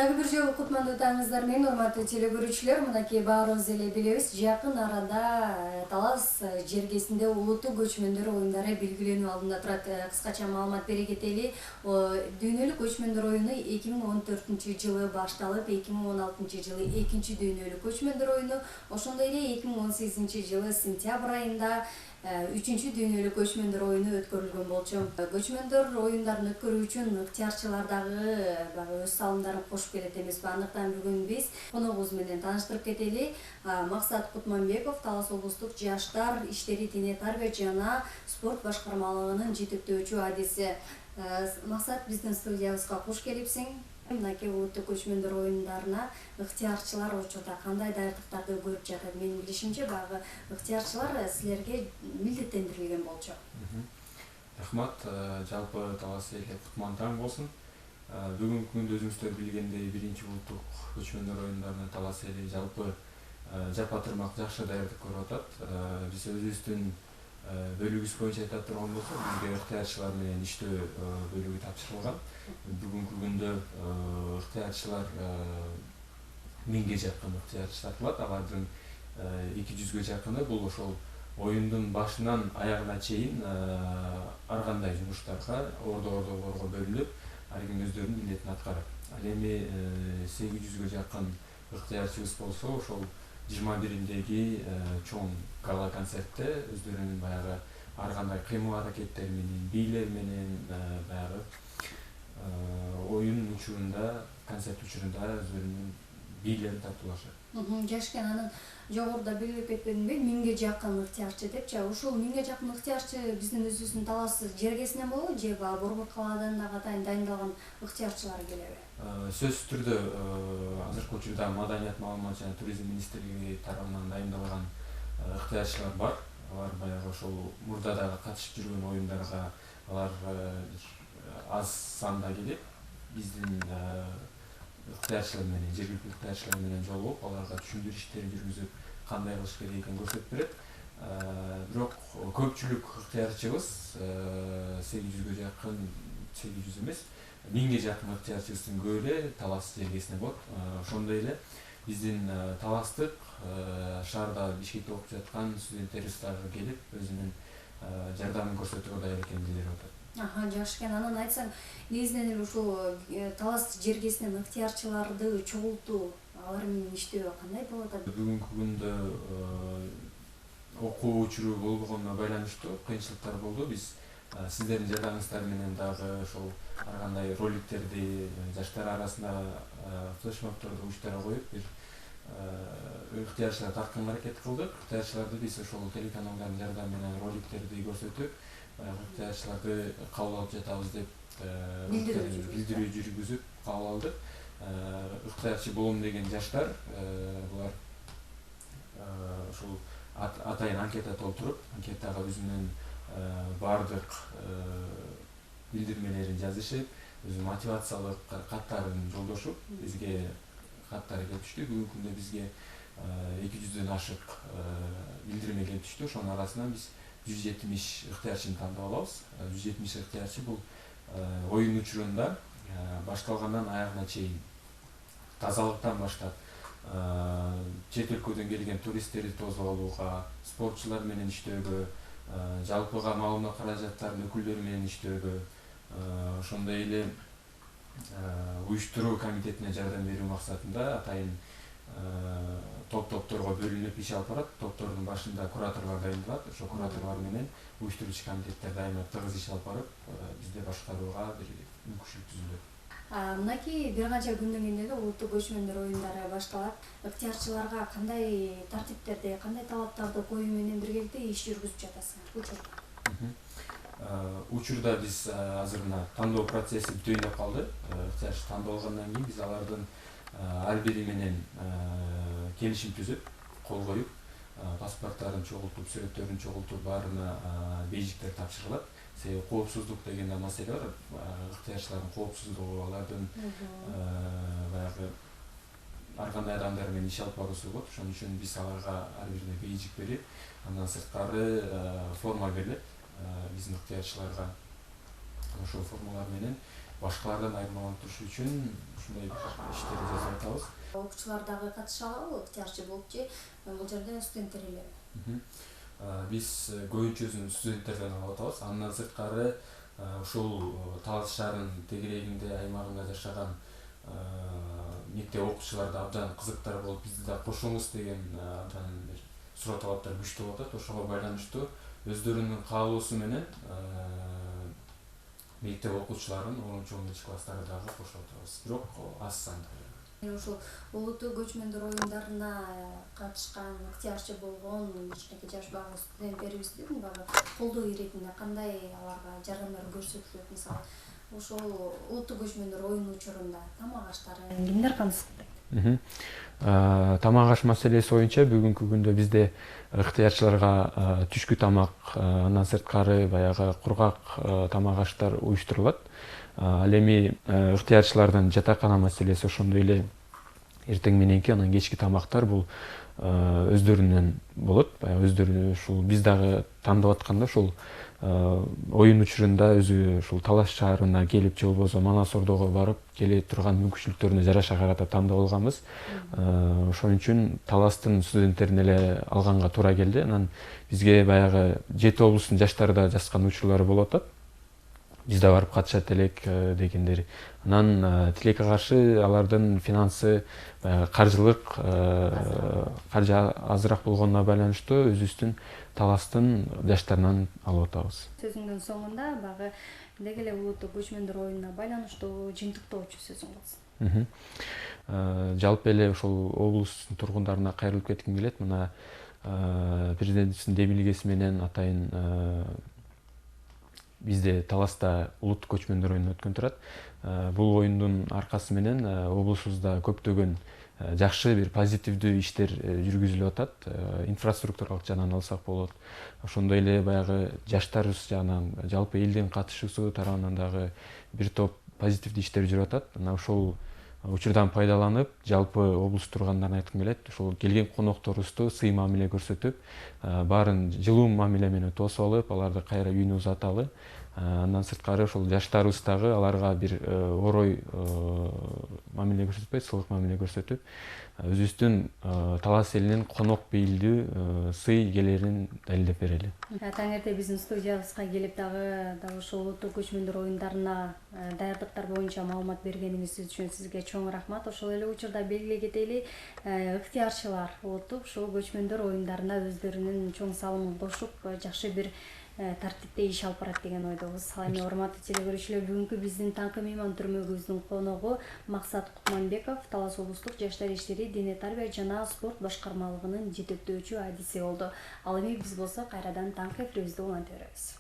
Дагы бир жолу кутмандатаңыздар менен, урматтуу телекөрүүчүлөр. Мынакей баарыбыз эле билебиз, жакын арада Талас жергесинде улуттук көчмөндөр оюндары белгиленүү алдында турат. Кыскача маалымат бере кетели. Дүйнөлүк көчмөндөр оюну 2014-жылы башталып, 2016-жылы экинчи дүйнөлүк көчмөндөр оюну, ошондой эле 2018-жылы сентябрь айында үчүнчү дүйнөлүк көчмөндөр оюну өткөрүлгөн болчу. Көчмөндөр оюндарын өткөрүү үчүн ыктыярчылар дагы өз салымдарын кошуп келет эмеспи. Андыктан бүгүн биз коногубуз менен тааныштырып кетели. Максат Кутманбеков, Талас облустук жаштар иштери дене тарбия жана спорт башкармалыгынын жетектөөчү адиси. Максат, биздин студиябызга кош келипсиң. Мынакей улуттук көчмөндөр оюндарына ыктыярчылар учурда кандай даярдыктарды көрүп жатат? Менин билишимче, баягы ыктыярчылар силерге милдеттендирилген болчу. Рахмат, жалпы Талас эле кутман таң болсун. Бүгүнкү күндө өзүңүздөр билгендей, биринчи улуттук көчмөндөр оюндарына Талас эли жалпы жапа-тырмак жакшы даярдык көрүп атат. Биз өзүбүздүн бөлүгүбүз боюнча айта турган болсок, бизге ыктыярчылар менен иштөө бөлүгү тапшырылган. Бүгүнкү күндө ыктыярчылар 1000ге жакын ыктыярчы тартылат. Алардын 200ге жакыны бул ошол оюндун башынан аягына чейин ар кандай жумуштарга, ордолорго бөлүнүп, ар ким өздөрүнүн милдетин аткарат. Ал эми 800ге жакын ыктыярчыбыз болсо, ошол 21-индеги чоң гала концертте өздөрүнүн баягы ар кандай кыймыл аракеттери менен, бийлер менен баягы оюн учурунда, концерт учурунда өздөрүнүн бийлерин тартуулашат. Жашкен анын жогоруда белгилеп кетпедимби, 1000ге жакын ыктыярчы депчи. Ушул 1000ге жакын ыктыярчы биздин өзүбүздүн Талас жергесинен болобу, же Борбор калаадан дагы дайындалган ыктыярчылар келеби? Сөзсүз түрдө азыркы учурда Маданият, маалымат жана туризм министрлиги тарабынан дайындалган ыктыярчылар бар. Алар баягы ошол мурда дагы катышып жүргөн оюндарга алар аз санда келип, биздин ыктыярчылар менен, жергиликтүү ыктыярчылар менен жолугуп, аларга түшүндүрүү иштерин жүргүзүп, кандай кылыш керек экенин көрсөтүп берет. Бирок көпчүлүк ыктыярчыбыз 800ге жакын, 800 эмес, 1000ге жакын ыктыярчыбыздын көбү эле Талас жергесинде болот. Ошондой эле биздин Таластык шаарда Бишкекте окуп жаткан студенттерибиз дагы келип, өзүнүн жардамын көрсөтүүгө даяр экенин билдирип атат. Жакшы. Анан айтсаң, негизинен эле ушул Талас жергесинен ыктыярчыларды чогултуу, алар менен иштөө кандай болуп атат? Бүгүнкү күндө окуу учуру болбогонуна байланыштуу кыйынчылыктар болду. Биз сиздердин жардамыңыздар менен дагы ошол ар кандай роликтерди жаштар арасында флешмобторду уюштура коюп, бир ыктыярчыларды тартканга аракет кылдык. Ыктыярчыларды биз ошол телеканалдардын жардамы менен роликтерди көрсөтүп, ыктыярчыларды кабыл алып жатабыз деп билдирүү жүргүзүп кабыл алдык. Ыктыярчы болом деген жаштар, булар ушул атайын анкета толтуруп, анкетага өзүнүн баардык билдирмелерин жазышып, өзүнүн мотивациялык каттарын жолдошуп, бизге каттар келип түштү. Бүгүнкү күндө бизге 200дөн ашык билдирме келип түштү. Ошонун арасынан биз 170 ыктыярчыны тандап алабыз. 170 ыктыярчы бул оюн учурунда башталгандан аягына чейин тазалыктан баштап, чет өлкөдөн келген туристтерди тосуп алууга, спортчулар менен иштөөгө, жалпыга маалымат каражаттарынын өкүлдөрү менен иштөөгө, ошондой эле уюштуруу комитетине жардам берүү максатында атайын топторго бөлүнүп иш алып барат. Топтордун башында кураторлор дайындалат. Ошо кураторлор менен уюштуруучу комитеттер дайыма тыгыз иш алып барып, бизде башкарууга бир мүмкүнчүлүк түзүлөт. Мынакей бир канча күндөн кийин эле улуттук көчмөндөр оюндары башталат. Ыктыярчыларга кандай тартиптерди, кандай талаптарды коюу менен биргеликте иш жүргүзүп жатасың учурда? Учурда биз азыр мына тандоо процесси бүтөйүндөп калды. Ыктыярчы тандалгандан кийин биз алардын ар бири менен келишим түзүп, кол коюп, паспорттарын чогултуп, сүрөттөрүн чогултуп, баарына бейжиктер тапшырылат. Себеби коопсуздук деген да маселе бар. Ыктыярчылардын коопсуздугу, алардын баягы ар кандай адамдар менен иш алып баруусу болот. Ошон үчүн биз аларга ар бирине бейжик берип, андан сырткары форма берилет. Биздин ыктыярчыларга ошол формалар менен башкалардан айырмаланып туруш үчүн ушундай иштерди жасап атабыз. Окуучулар дагы катыша алабы, ыктыярчы болуп же бул жерде студенттер элеби? Биз көбүнчөсүн студенттерден алып атабыз. Андан сырткары ушул Талас шаарынын тегерегинде аймагында жашаган мектеп окуучулары да абдан кызыктар болуп, бизди да кошуңуз деген абдан суроо талаптар күчтүү болуп атат. Ошого байланыштуу өздөрүнүн каалоосу менен мектеп окуучуларын 10-15 класстары дагы кошуп атабыз. Бирок аз санда. Ушул улуттук көчмөндөр оюндарына катышкан, ыктыярчы болгон кичинекей жаш багы студенттерибиздин багы колдоо иретинде кандай аларга жардамдар көрсөтүлөт? Мисалы, ушул улуттук көчмөндөр оюну учурунда тамак аштары кимдер камсыздайт? Тамак аш маселеси боюнча бүгүнкү күндө бизде ыктыярчыларга түшкү тамак, андан сырткары баягы кургак тамак аштар уюштурулат. Ал эми ыктыярчылардын жатакана маселеси ошондой эле эртең мененки анан кечки тамактар бул өздөрүнөн болот. Баягы өздөрү ушул биз дагы тандап атканда ушул оюн учурунда өзү ушул Талас шаарына келип же болбосо Манас Ордого барып келе турган мүмкүнчүлүктөрүнө жараша карата тандап алганбыз. Ошон үчүн Таластын студенттерин эле алганга туура келди. Анан бизге баягы 7 облустун жаштары да жазган учурлары болуп атат. Биз да барып катышат элек дегендер. Анан тилекке каршы алардын финансы, каржылык каржы азыраак болгонуна байланыштуу өзүбүздүн Таластын жаштарынан алып атабыз. Сөзүңдүн соңунда багы деги эле улуттук көчмөндөр оюнуна байланыштуу жыйынтыктоочу сөзүң болсун. Жалпы эле ошол облустун тургундарына кайрылып кетким келет. Мына президентибиздин демилгеси менен атайын бизде Таласта улуттук көчмөндөр оюну өткөн турат. Бул оюндун аркасы менен облусубузда көптөгөн жакшы бир позитивдүү иштер жүргүзүлүп атат. Инфраструктуралык жагынан алсак болот. Ошондой эле баягы жаштарыбыз жагынан жалпы элдин катышуусу тарабынан дагы бир топ позитивдүү иштер жүрүп атат. Мына ошол учурдан пайдаланып, жалпы облус тургандарына айткым келет. Ошол келген конокторубузду сый мамиле көрсөтүп, баарын жылуу мамиле менен тосуп алып, аларды кайра үйүнө узаталы. Андан сырткары ошол жаштарыбыз дагы аларга бир орой мамиле көрсөтпөй, сылык мамиле көрсөтүп, өзүбүздүн Талас элинин конок бейилдүү сый келерин далилдеп берели. Таңерте биздин студиябызга келип дагы ушул улуттук көчмөндөр оюндарына даярдыктар боюнча маалымат бергениңиз үчүн сизге чоң рахмат. Ошол эле учурда белгилей кетели, ыктыярчылар улуттук ушул көчмөндөр оюндарына өздөрүнүн чоң салымын кошуп, жакшы бир тартипте иш алып барат деген ойдобуз. Ал эми урматтуу телекөрүүчүлөр, бүгүнкү биздин таңкы мейман түрмөгүбүздүн коногу Максат Кутманбеков, Талас облустук жаштар иштери, дене тарбия жана спорт башкармалыгынын жетектөөчү адиси болду. Ал эми биз болсо кайрадан таңкы эфирибизди уланта беребиз.